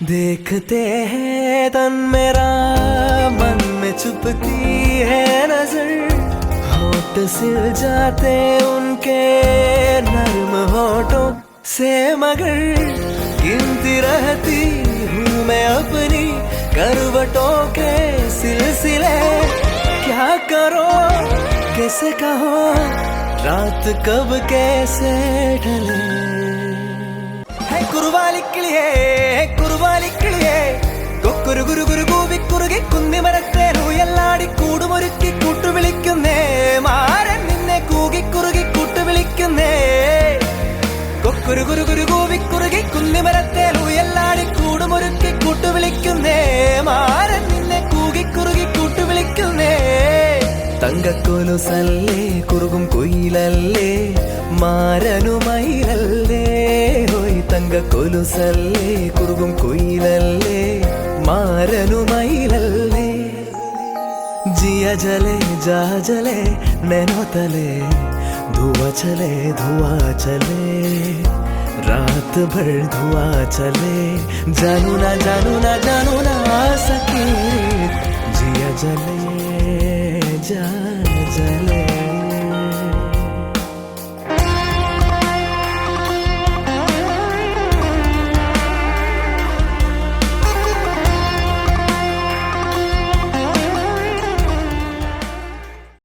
देखते हैं तन मेरा मन में चुपती है नजर, होठ सिल जाते उनके नर्म होठों से, मगर गिनती रहती हूँ मैं अपनी करवटों के सिलसिले। क्या करो कैसे कहो, रात कब कैसे ढले। കുറുവാലിക്കിളിയേ കുറുവാലിക്കിളിയേ കൊക്കുരു ഗുരു ഗുരു കൂവി കുറുകി കുന്നിമരത്തേനു എല്ലാടി കൂടുമൊരുക്കി കൂട്ടുവിളിക്കുന്നേ, മാരൻ നിന്നെ കൂകി കുറുകി കൂട്ടുവിളിക്കുന്നേ. കൊക്കുരു ഗുരു ഗുരു കൂവി കുറുകി കുന്നിമരത്തേനു എല്ലാടി കൂടുമൊരുക്കി കൂട്ടുവിളിക്കുന്നേ, മാരൻ നിന്നെ കൂകി കുറുകി കൂട്ടുവിളിക്കുന്നേ. തങ്കക്കൊലുസല്ലേ കുറുകും കുയിലല്ലേ മാരനുമയിലല്ലേ, തങ്കക്കൊലുസല്ലേ കുറുകും കുയിലല്ലേ മാരനുമയിലല്ലേ. जिया जले जा जले नैनो तले, धुआं चले रात भर धुआं चले, जानू ना सके, जिया जले जा